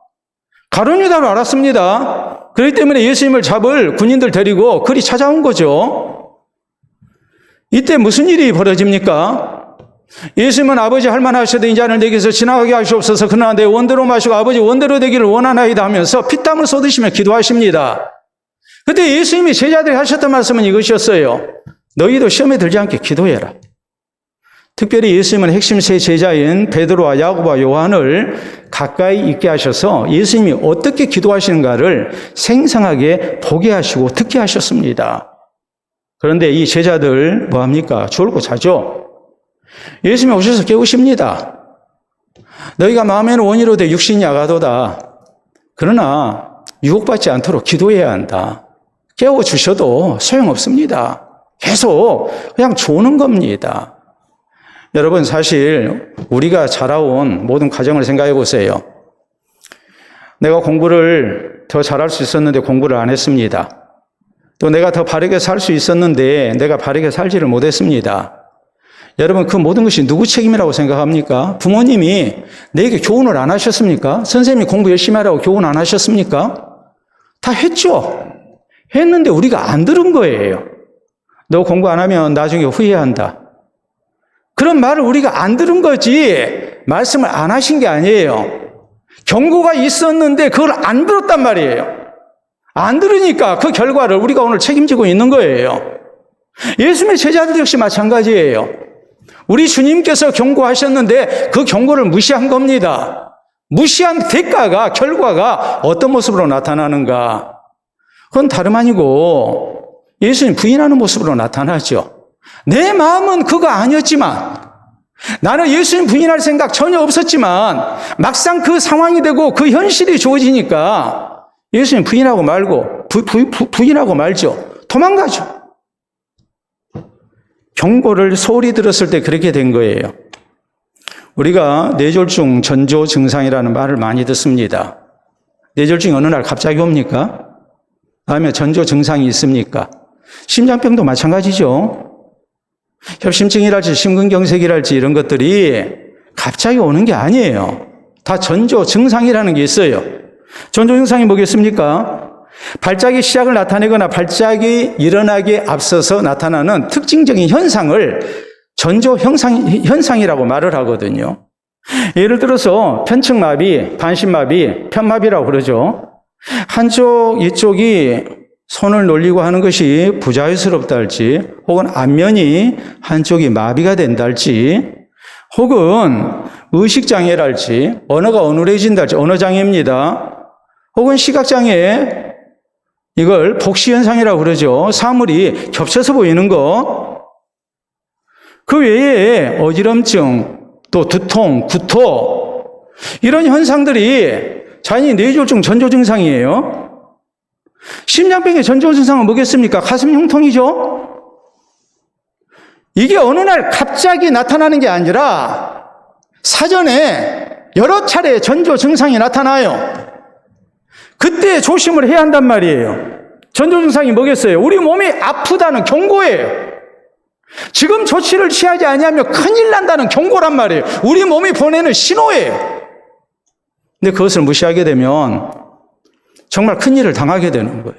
가룟 유다로 알았습니다. 그렇기 때문에 예수님을 잡을 군인들 데리고 그리 찾아온 거죠. 이때 무슨 일이 벌어집니까? 예수님은 아버지 할만하셔도 이 잔을 내게서 지나가게 하시옵소서. 그러나 내 원대로 마시고 아버지 원대로 되기를 원하나이다 하면서 피땀을 쏟으시며 기도하십니다. 그때 예수님이 제자들이 하셨던 말씀은 이것이었어요. 너희도 시험에 들지 않게 기도해라. 특별히 예수님은 핵심 세 제자인 베드로와 야고보와 요한을 가까이 있게 하셔서 예수님이 어떻게 기도하시는가를 생생하게 보게 하시고 듣게 하셨습니다. 그런데 이 제자들 뭐합니까? 졸고 자죠. 예수님이 오셔서 깨우십니다. 너희가 마음에는 원이로되 육신이 야가도다. 그러나 유혹받지 않도록 기도해야 한다. 깨워주셔도 소용없습니다. 계속 그냥 조는 겁니다. 여러분, 사실 우리가 자라온 모든 과정을 생각해 보세요. 내가 공부를 더 잘할 수 있었는데 공부를 안 했습니다. 또 내가 더 바르게 살 수 있었는데 내가 바르게 살지를 못했습니다. 여러분, 그 모든 것이 누구 책임이라고 생각합니까? 부모님이 내게 교훈을 안 하셨습니까? 선생님이 공부 열심히 하라고 교훈 안 하셨습니까? 다 했죠. 했는데 우리가 안 들은 거예요. 너 공부 안 하면 나중에 후회한다. 그런 말을 우리가 안 들은 거지 말씀을 안 하신 게 아니에요. 경고가 있었는데 그걸 안 들었단 말이에요. 안 들으니까 그 결과를 우리가 오늘 책임지고 있는 거예요. 예수님의 제자들 역시 마찬가지예요. 우리 주님께서 경고하셨는데 그 경고를 무시한 겁니다. 무시한 대가가, 결과가 어떤 모습으로 나타나는가? 그건 다름 아니고 예수님 부인하는 모습으로 나타나죠. 내 마음은 그거 아니었지만, 나는 예수님 부인할 생각 전혀 없었지만 막상 그 상황이 되고 그 현실이 주어지니까 예수님 부인하고 말고 부인하고 말죠. 도망가죠. 경고를 소홀히 들었을 때 그렇게 된 거예요. 우리가 뇌졸중 전조 증상이라는 말을 많이 듣습니다. 뇌졸중이 어느 날 갑자기 옵니까? 다음에 전조 증상이 있습니까? 심장병도 마찬가지죠. 협심증이랄지 심근경색이랄지 이런 것들이 갑자기 오는 게 아니에요. 다 전조 증상이라는 게 있어요. 전조 증상이 뭐겠습니까? 발작의 시작을 나타내거나 발작이 일어나기에 앞서서 나타나는 특징적인 현상을 전조 현상이라고 말을 하거든요. 예를 들어서 편측마비, 반신마비, 편마비라고 그러죠. 한쪽 이쪽이 손을 놀리고 하는 것이 부자유스럽다 할지, 혹은 안면이 한쪽이 마비가 된다 할지, 혹은 의식장애랄지, 언어가 어눌해진다 할지, 언어장애입니다. 혹은 시각장애, 이걸 복시현상이라고 그러죠. 사물이 겹쳐서 보이는 거. 그 외에 어지럼증, 또 두통, 구토, 이런 현상들이 자연히 뇌졸중 전조 증상이에요. 심장병의 전조 증상은 뭐겠습니까? 가슴 흉통이죠. 이게 어느 날 갑자기 나타나는 게 아니라 사전에 여러 차례 전조 증상이 나타나요. 그때 조심을 해야 한단 말이에요. 전조 증상이 뭐겠어요? 우리 몸이 아프다는 경고예요. 지금 조치를 취하지 아니하면 큰일 난다는 경고란 말이에요. 우리 몸이 보내는 신호예요. 근데 그것을 무시하게 되면 정말 큰일을 당하게 되는 거예요.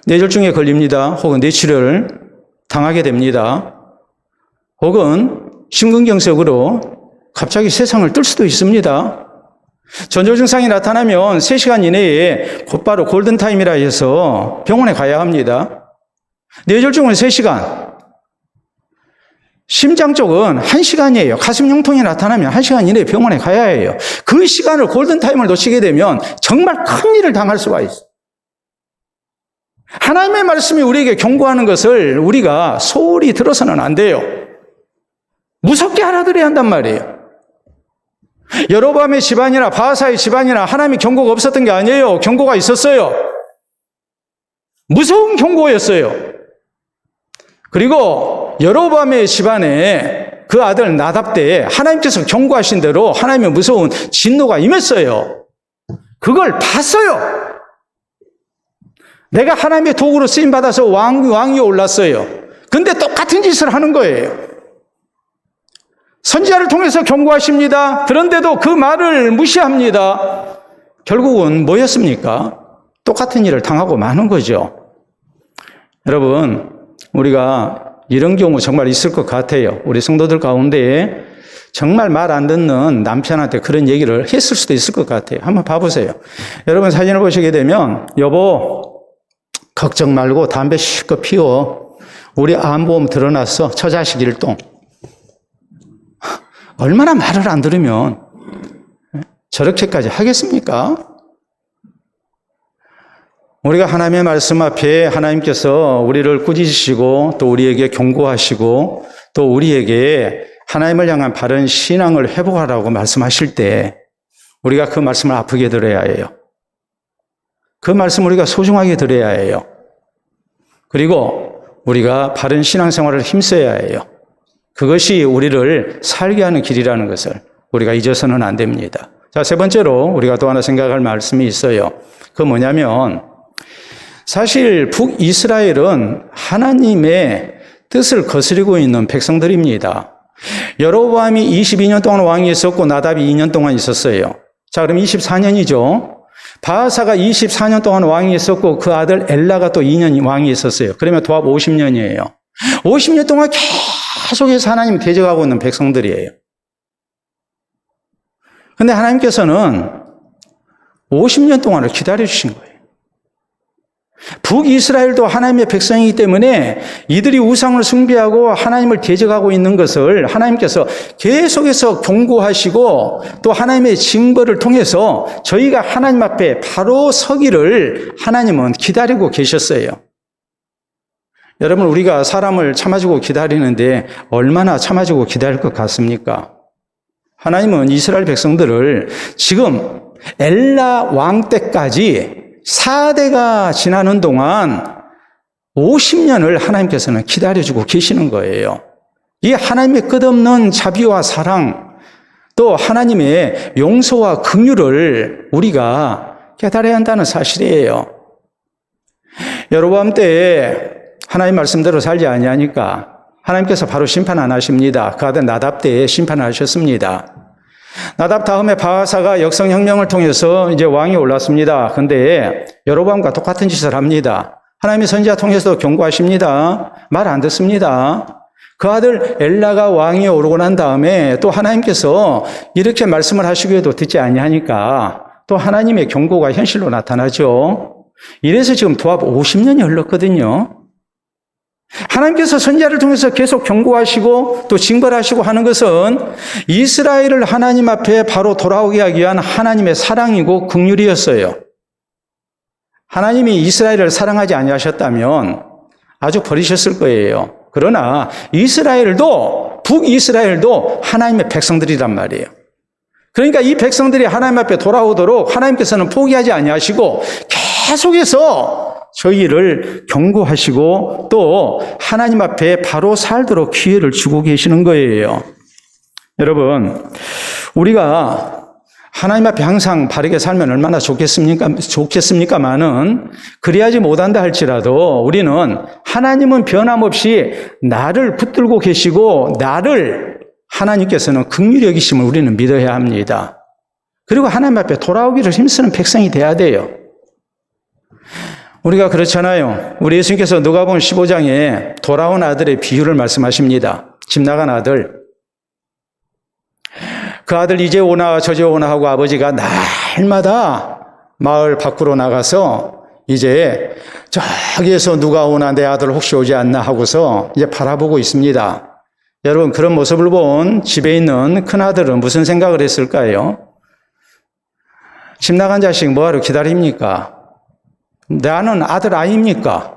뇌졸중에 걸립니다. 혹은 뇌출혈을 당하게 됩니다. 혹은 심근경색으로 갑자기 세상을 뜰 수도 있습니다. 전조 증상이 나타나면 3시간 이내에 곧바로 골든타임이라 해서 병원에 가야 합니다. 뇌졸중은 3시간, 심장 쪽은 1시간이에요. 가슴 흉통이 나타나면 1시간 이내에 병원에 가야 해요. 그 시간을 골든타임을 놓치게 되면 정말 큰 일을 당할 수가 있어요. 하나님의 말씀이 우리에게 경고하는 것을 우리가 소홀히 들어서는 안 돼요. 무섭게 알아들어야 한단 말이에요. 여로보암의 집안이나 바하사의 집안이나 하나님의 경고가 없었던 게 아니에요. 경고가 있었어요. 무서운 경고였어요. 그리고 여로보암의 집안에 그 아들 나답 때에 하나님께서 경고하신 대로 하나님의 무서운 진노가 임했어요. 그걸 봤어요. 내가 하나님의 도구로 쓰임받아서 왕이 올랐어요. 근데 똑같은 짓을 하는 거예요. 선지자를 통해서 경고하십니다. 그런데도 그 말을 무시합니다. 결국은 뭐였습니까? 똑같은 일을 당하고 마는 거죠. 여러분, 우리가 이런 경우 정말 있을 것 같아요. 우리 성도들 가운데 정말 말 안 듣는 남편한테 그런 얘기를 했을 수도 있을 것 같아요. 한번 봐보세요. 여러분 사진을 보시게 되면, 여보, 걱정 말고 담배 실컷 피워. 우리 암보험 들어놨어. 처자식 일동. 얼마나 말을 안 들으면 저렇게까지 하겠습니까? 우리가 하나님의 말씀 앞에 하나님께서 우리를 꾸짖으시고 또 우리에게 경고하시고 또 우리에게 하나님을 향한 바른 신앙을 회복하라고 말씀하실 때 우리가 그 말씀을 아프게 들어야 해요. 그 말씀 우리가 소중하게 들어야 해요. 그리고 우리가 바른 신앙생활을 힘써야 해요. 그것이 우리를 살게 하는 길이라는 것을 우리가 잊어서는 안 됩니다. 자, 세 번째로 우리가 또 하나 생각할 말씀이 있어요. 그 뭐냐면 사실 북이스라엘은 하나님의 뜻을 거스리고 있는 백성들입니다. 여로보암이 22년 동안 왕이 있었고 나답이 2년 동안 있었어요. 자, 그럼 24년이죠. 바하사가 24년 동안 왕이 있었고 그 아들 엘라가 또 2년 왕이 있었어요. 그러면 도합 50년이에요. 50년 동안 계속해서 하나님을 대적하고 있는 백성들이에요. 그런데 하나님께서는 50년 동안을 기다려주신 거예요. 북이스라엘도 하나님의 백성이기 때문에 이들이 우상을 숭배하고 하나님을 대적하고 있는 것을 하나님께서 계속해서 경고하시고 또 하나님의 징벌을 통해서 저희가 하나님 앞에 바로 서기를 하나님은 기다리고 계셨어요. 여러분, 우리가 사람을 참아주고 기다리는데 얼마나 참아주고 기다릴 것 같습니까? 하나님은 이스라엘 백성들을 지금 엘라 왕 때까지 4대가 지나는 동안 50년을 하나님께서는 기다려주고 계시는 거예요. 이 하나님의 끝없는 자비와 사랑, 또 하나님의 용서와 긍휼을 우리가 깨달아야 한다는 사실이에요. 여로보암 때 하나님 말씀대로 살지 아니하니까 하나님께서 바로 심판 안 하십니다. 그 아들 나답 때에 심판을 하셨습니다. 나답 다음에 바하사가 역성혁명을 통해서 이제 왕이 올랐습니다. 근데 여로보암과 똑같은 짓을 합니다. 하나님의 선지자 통해서도 경고하십니다. 말 안 듣습니다. 그 아들 엘라가 왕이 오르고 난 다음에 또 하나님께서 이렇게 말씀을 하시기에도 듣지 아니하니까 또 하나님의 경고가 현실로 나타나죠. 이래서 지금 도합 50년이 흘렀거든요. 하나님께서 선지자를 통해서 계속 경고하시고 또 징벌하시고 하는 것은 이스라엘을 하나님 앞에 바로 돌아오게 하기 위한 하나님의 사랑이고 긍휼이었어요. 하나님이 이스라엘을 사랑하지 아니하셨다면 아주 버리셨을 거예요. 그러나 이스라엘도 북이스라엘도 하나님의 백성들이란 말이에요. 그러니까 이 백성들이 하나님 앞에 돌아오도록 하나님께서는 포기하지 아니하시고 계속해서 저희를 경고하시고 또 하나님 앞에 바로 살도록 기회를 주고 계시는 거예요. 여러분, 우리가 하나님 앞에 항상 바르게 살면 얼마나 좋겠습니까마는 그리하지 못한다 할지라도 우리는 하나님은 변함없이 나를 붙들고 계시고 나를 하나님께서는 긍휼히 여기심을 우리는 믿어야 합니다. 그리고 하나님 앞에 돌아오기를 힘쓰는 백성이 돼야 돼요. 우리가 그렇잖아요. 우리 예수님께서 누가복음 15장에 돌아온 아들의 비유를 말씀하십니다. 집 나간 아들. 그 아들 이제 오나 저제 오나 하고 아버지가 날마다 마을 밖으로 나가서 이제 저기에서 누가 오나 내 아들 혹시 오지 않나 하고서 이제 바라보고 있습니다. 여러분, 그런 모습을 본 집에 있는 큰아들은 무슨 생각을 했을까요? 집 나간 자식 뭐하러 기다립니까? 나는 아들 아닙니까?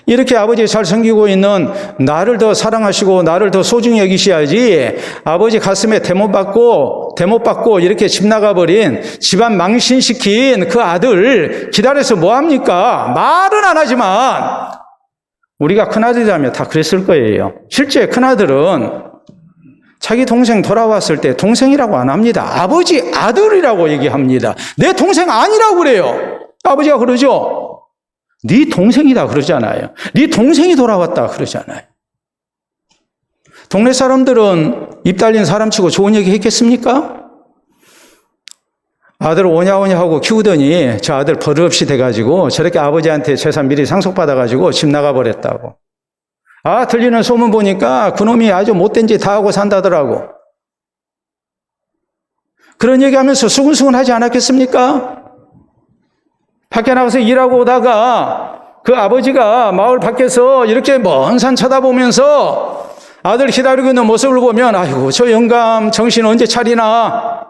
이렇게 아버지 잘 섬기고 있는 나를 더 사랑하시고 나를 더 소중히 여기셔야지 아버지 가슴에 대못 받고 이렇게 집 나가버린 집안 망신시킨 그 아들 기다려서 뭐합니까? 말은 안 하지만 우리가 큰아들이라면 다 그랬을 거예요. 실제 큰아들은 자기 동생 돌아왔을 때 동생이라고 안 합니다. 아버지 아들이라고 얘기합니다. 내 동생 아니라고 그래요. 아버지가 그러죠. 네 동생이다 그러잖아요. 네 동생이 돌아왔다 그러잖아요. 동네 사람들은 입 달린 사람치고 좋은 얘기 했겠습니까? 아들 오냐 하고 키우더니 저 아들 버릇없이 돼가지고 저렇게 아버지한테 재산 미리 상속받아가지고 집 나가버렸다고. 아, 들리는 소문 보니까 그놈이 아주 못된 짓 다 하고 산다더라고. 그런 얘기하면서 수근수근 하지 않았겠습니까? 밖에 나가서 일하고 오다가 그 아버지가 마을 밖에서 이렇게 먼 산 쳐다보면서 아들 기다리고 있는 모습을 보면 아이고 저 영감 정신 언제 차리나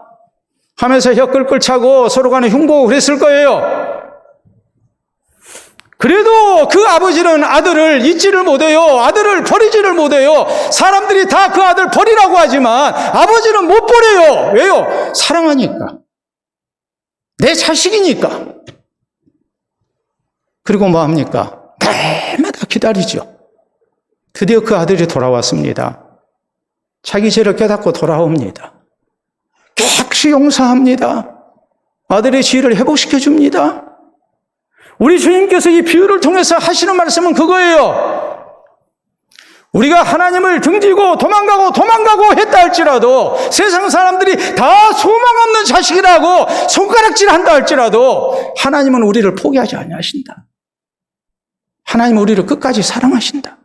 하면서 혀 끌끌 차고 서로 간에 흉보고 그랬을 거예요. 그래도 그 아버지는 아들을 잊지를 못해요. 아들을 버리지를 못해요. 사람들이 다 그 아들 버리라고 하지만 아버지는 못 버려요. 왜요? 사랑하니까. 내 자식이니까. 그리고 뭐 합니까? 날마다 기다리죠. 드디어 그 아들이 돌아왔습니다. 자기 죄를 깨닫고 돌아옵니다. 깨끗이 용서합니다. 아들의 지혜를 회복시켜 줍니다. 우리 주님께서 이 비유를 통해서 하시는 말씀은 그거예요. 우리가 하나님을 등지고 도망가고 했다 할지라도 세상 사람들이 다 소망 없는 자식이라고 손가락질한다 할지라도 하나님은 우리를 포기하지 아니하신다. 하나님은 우리를 끝까지 사랑하신다.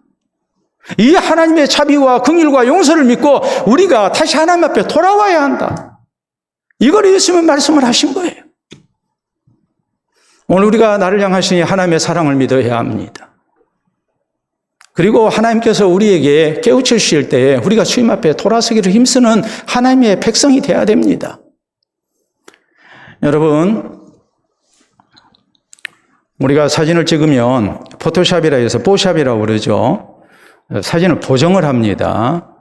이 하나님의 자비와 긍휼과 용서를 믿고 우리가 다시 하나님 앞에 돌아와야 한다. 이걸 예수님은 말씀을 하신 거예요. 오늘 우리가 나를 향하신 하나님의 사랑을 믿어야 합니다. 그리고 하나님께서 우리에게 깨우치실 때 우리가 주님 앞에 돌아서기를 힘쓰는 하나님의 백성이 되어야 됩니다. 여러분, 우리가 사진을 찍으면 포토샵이라 해서 뽀샵이라고 그러죠. 사진을 보정을 합니다.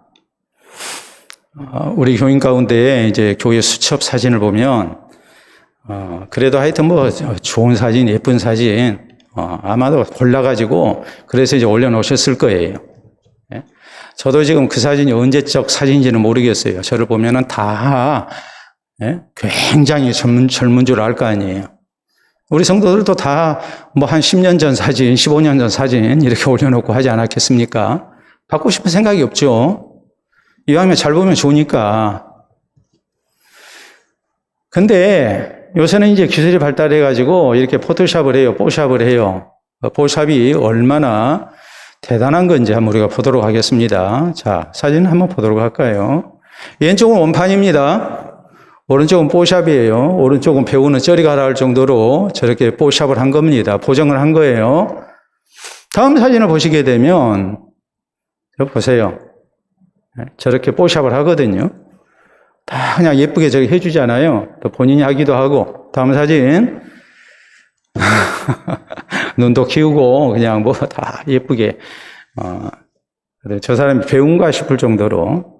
우리 교인 가운데 이제 교회 수첩 사진을 보면 그래도 하여튼 뭐 좋은 사진, 예쁜 사진 아마도 골라가지고 그래서 이제 올려놓으셨을 거예요. 저도 지금 그 사진이 언제적 사진인지는 모르겠어요. 저를 보면은 다 굉장히 젊은 줄 알 거 아니에요. 우리 성도들도 다 뭐 한 10년 전 사진, 15년 전 사진 이렇게 올려놓고 하지 않았겠습니까? 받고 싶은 생각이 없죠. 이왕이면 잘 보면 좋으니까. 근데 요새는 이제 기술이 발달해가지고 이렇게 포토샵을 해요. 뽀샵을 해요. 뽀샵이 얼마나 대단한 건지 한번 우리가 보도록 하겠습니다. 자, 사진 한번 보도록 할까요? 왼쪽은 원판입니다. 오른쪽은 뽀샵이에요. 오른쪽은 배우는 쩌리가 할 정도로 저렇게 뽀샵을 한 겁니다. 보정을 한 거예요. 다음 사진을 보시게 되면, 보세요. 저렇게 뽀샵을 하거든요. 다 그냥 예쁘게 저렇게 해주잖아요. 또 본인이 하기도 하고. 다음 사진. 눈도 키우고, 그냥 뭐 다 예쁘게. 저 사람이 배운가 싶을 정도로.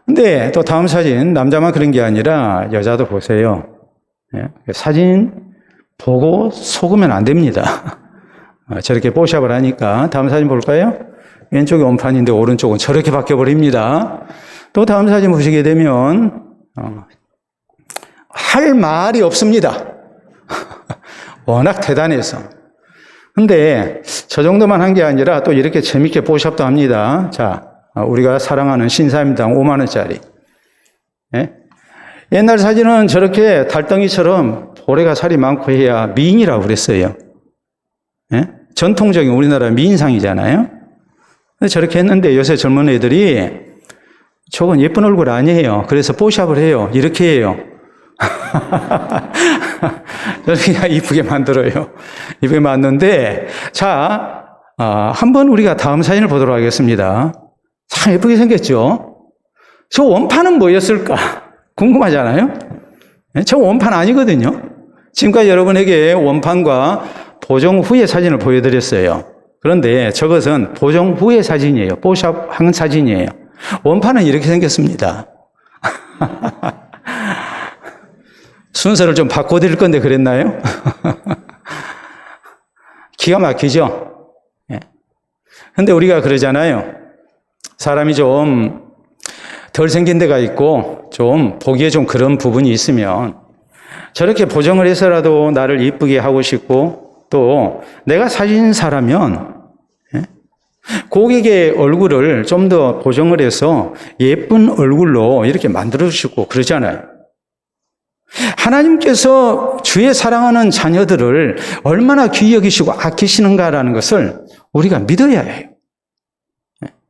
근데 또 다음 사진, 남자만 그런 게 아니라 여자도 보세요. 사진 보고 속으면 안 됩니다. 저렇게 뽀샵을 하니까. 다음 사진 볼까요? 왼쪽이 원판인데 오른쪽은 저렇게 바뀌어버립니다. 또 다음 사진 보시게 되면 할 말이 없습니다. 워낙 대단해서. 근데 저 정도만 한 게 아니라 또 이렇게 재밌게 뽀샵도 합니다. 자, 우리가 사랑하는 신사임당 5만 원짜리. 옛날 사진은 저렇게 달덩이처럼 볼에가 살이 많고 해야 미인이라고 그랬어요. 전통적인 우리나라 미인상이잖아요. 근데 저렇게 했는데 요새 젊은 애들이 저건 예쁜 얼굴 아니에요. 그래서 뽀샵을 해요. 이렇게 해요. 저렇게 이쁘게 만들어요. 이쁘게 만드는데, 자, 한번 우리가 다음 사진을 보도록 하겠습니다. 참 예쁘게 생겼죠? 저 원판은 뭐였을까? 궁금하잖아요? 저 원판 아니거든요? 지금까지 여러분에게 원판과 보정 후의 사진을 보여드렸어요. 그런데 저것은 보정 후의 사진이에요. 뽀샵한 사진이에요. 원판은 이렇게 생겼습니다. 순서를 좀 바꿔드릴 건데 그랬나요? 기가 막히죠? 근데 우리가 그러잖아요. 사람이 좀 덜 생긴 데가 있고 좀 보기에 좀 그런 부분이 있으면 저렇게 보정을 해서라도 나를 이쁘게 하고 싶고 또 내가 사진사라면 고객의 얼굴을 좀 더 보정을 해서 예쁜 얼굴로 이렇게 만들어주시고 그러잖아요. 하나님께서 주의 사랑하는 자녀들을 얼마나 귀히 여기시고 아끼시는가라는 것을 우리가 믿어야 해요.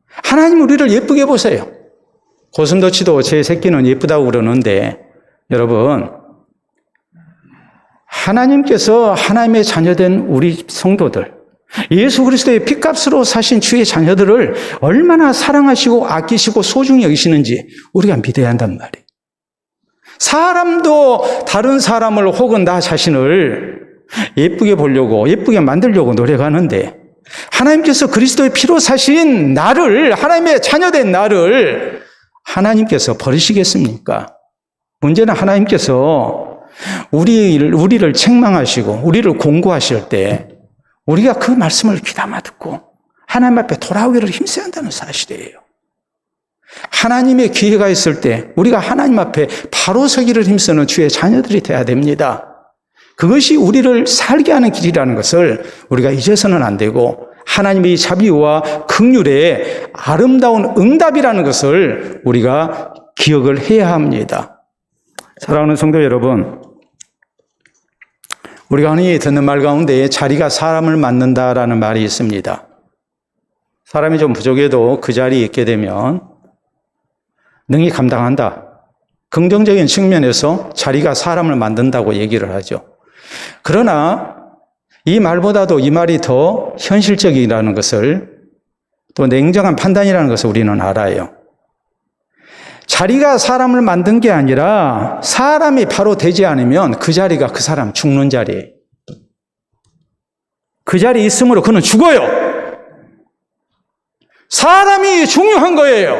하나님 우리를 예쁘게 보세요. 고슴도치도 제 새끼는 예쁘다고 그러는데 여러분, 하나님께서 하나님의 자녀된 우리 성도들, 예수 그리스도의 핏값으로 사신 주의 자녀들을 얼마나 사랑하시고 아끼시고 소중히 여기시는지 우리가 믿어야 한단 말이에요. 사람도 다른 사람을 혹은 나 자신을 예쁘게 보려고 예쁘게 만들려고 노력하는데 하나님께서 그리스도의 피로 사신 나를, 하나님의 자녀된 나를 하나님께서 버리시겠습니까? 문제는 하나님께서 우리를 책망하시고 우리를 공고하실 때 우리가 그 말씀을 귀담아 듣고 하나님 앞에 돌아오기를 힘써야 한다는 사실이에요. 하나님의 기회가 있을 때 우리가 하나님 앞에 바로 서기를 힘쓰는 주의 자녀들이 되어야 됩니다. 그것이 우리를 살게 하는 길이라는 것을 우리가 잊어서는 안 되고 하나님의 자비와 긍휼의 아름다운 응답이라는 것을 우리가 기억을 해야 합니다. 사랑하는 성도 여러분, 우리가 흔히 듣는 말 가운데 자리가 사람을 만든다라는 말이 있습니다. 사람이 좀 부족해도 그 자리에 있게 되면 능히 감당한다. 긍정적인 측면에서 자리가 사람을 만든다고 얘기를 하죠. 그러나 이 말보다도 이 말이 더 현실적이라는 것을, 또 냉정한 판단이라는 것을 우리는 알아요. 자리가 사람을 만든 게 아니라 사람이 바로 되지 않으면 그 자리가 그 사람 죽는 자리예요. 그 자리에 있으므로 그는 죽어요. 사람이 중요한 거예요.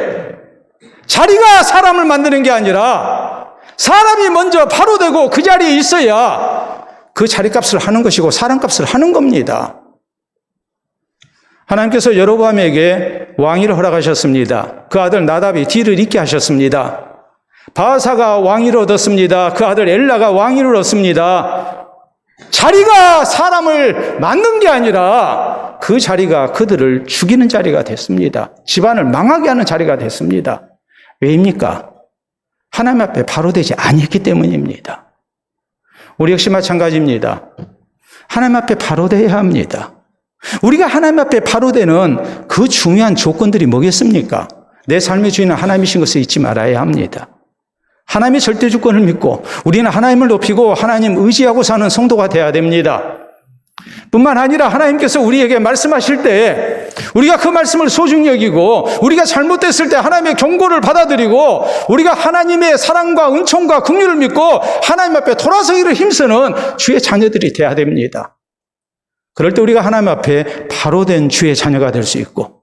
자리가 사람을 만드는 게 아니라 사람이 먼저 바로 되고 그 자리에 있어야 그 자리값을 하는 것이고 사람값을 하는 겁니다. 하나님께서 여로보암에게 왕위를 허락하셨습니다. 그 아들 나답이 뒤를 잇게 하셨습니다. 바아사가 왕위를 얻었습니다. 그 아들 엘라가 왕위를 얻습니다. 자리가 사람을 만든 게 아니라 그 자리가 그들을 죽이는 자리가 됐습니다. 집안을 망하게 하는 자리가 됐습니다. 왜입니까? 하나님 앞에 바로 되지 아니했기 때문입니다. 우리 역시 마찬가지입니다. 하나님 앞에 바로 돼야 합니다. 우리가 하나님 앞에 바로 되는 그 중요한 조건들이 뭐겠습니까? 내 삶의 주인은 하나님이신 것을 잊지 말아야 합니다. 하나님의 절대 주권을 믿고 우리는 하나님을 높이고 하나님 의지하고 사는 성도가 되어야 됩니다. 뿐만 아니라 하나님께서 우리에게 말씀하실 때 우리가 그 말씀을 소중히 여기고 우리가 잘못됐을 때 하나님의 경고를 받아들이고 우리가 하나님의 사랑과 은총과 긍휼을 믿고 하나님 앞에 돌아서기를 힘쓰는 주의 자녀들이 되어야 됩니다. 그럴 때 우리가 하나님 앞에 바로 된 주의 자녀가 될 수 있고,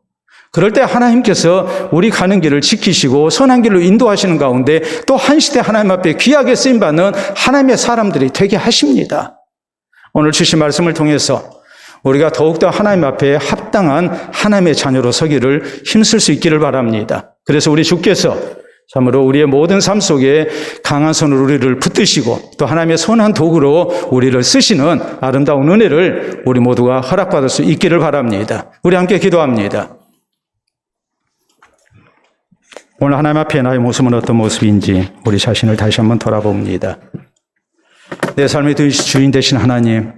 그럴 때 하나님께서 우리 가는 길을 지키시고 선한 길로 인도하시는 가운데 또 한 시대 하나님 앞에 귀하게 쓰임받는 하나님의 사람들이 되게 하십니다. 오늘 주신 말씀을 통해서 우리가 더욱더 하나님 앞에 합당한 하나님의 자녀로 서기를 힘쓸 수 있기를 바랍니다. 그래서 우리 주께서 참으로 우리의 모든 삶 속에 강한 손으로 우리를 붙드시고 또 하나님의 선한 도구로 우리를 쓰시는 아름다운 은혜를 우리 모두가 허락받을 수 있기를 바랍니다. 우리 함께 기도합니다. 오늘 하나님 앞에 나의 모습은 어떤 모습인지 우리 자신을 다시 한번 돌아봅니다. 내 삶의 주인 되신 하나님,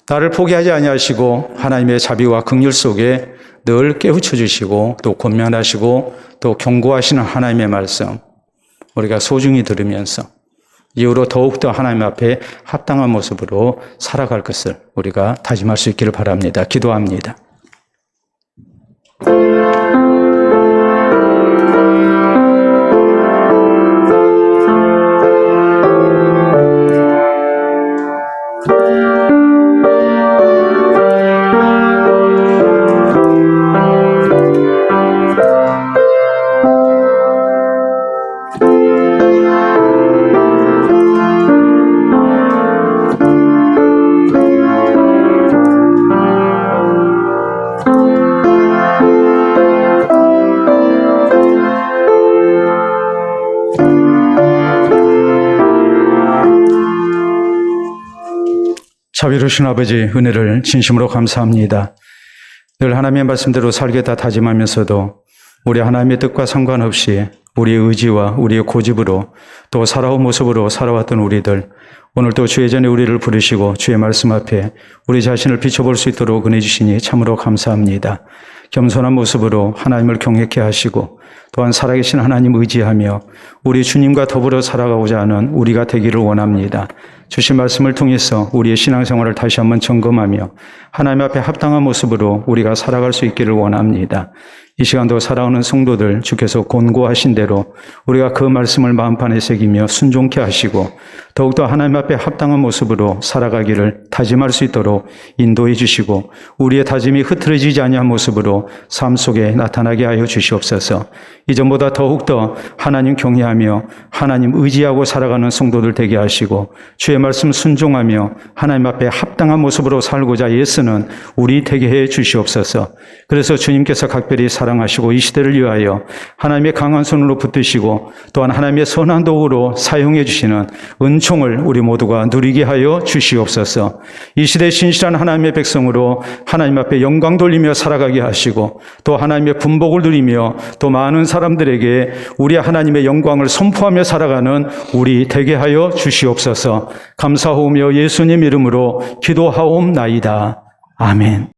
나를 포기하지 아니하시고 하나님의 자비와 긍휼 속에 늘 깨우쳐 주시고 또 권면하시고 또 경고하시는 하나님의 말씀, 우리가 소중히 들으면서 이후로 더욱더 하나님 앞에 합당한 모습으로 살아갈 것을 우리가 다짐할 수 있기를 바랍니다. 기도합니다. 자비로우신 아버지, 은혜를 진심으로 감사합니다. 늘 하나님의 말씀대로 살겠다 다짐하면서도 우리 하나님의 뜻과 상관없이 우리의 의지와 우리의 고집으로 또 살아온 모습으로 살아왔던 우리들, 오늘 또 주의 전에 우리를 부르시고 주의 말씀 앞에 우리 자신을 비춰볼 수 있도록 은혜 주시니 참으로 감사합니다. 겸손한 모습으로 하나님을 경외케 하시고 또한 살아계신 하나님 의지하며 우리 주님과 더불어 살아가고자 하는 우리가 되기를 원합니다. 주신 말씀을 통해서 우리의 신앙생활을 다시 한번 점검하며 하나님 앞에 합당한 모습으로 우리가 살아갈 수 있기를 원합니다. 이 시간도 살아오는 성도들 주께서 권고하신 대로 우리가 그 말씀을 마음판에 새기며 순종케 하시고 더욱더 하나님 앞에 합당한 모습으로 살아가기를 다짐할 수 있도록 인도해 주시고 우리의 다짐이 흐트러지지 아니한 모습으로 삶 속에 나타나게 하여 주시옵소서. 이전보다 더욱더 하나님 경외하며 하나님 의지하고 살아가는 성도들 되게 하시고 주의 말씀 순종하며 하나님 앞에 합당한 모습으로 살고자 애쓰는 우리 되게 해 주시옵소서. 그래서 주님께서 각별히 사랑하시고 이 시대를 위하여 하나님의 강한 손으로 붙드시고 또한 하나님의 선한 도구로 사용해 주시는 은총을 우리 모두가 누리게 하여 주시옵소서. 이 시대 신실한 하나님의 백성으로 하나님 앞에 영광 돌리며 살아가게 하시고 또 하나님의 분복을 누리며 또 많은 사람들에게 우리 하나님의 영광을 선포하며 살아가는 우리 되게 하여 주시옵소서. 감사하오며 예수님 이름으로 기도하옵나이다. 아멘.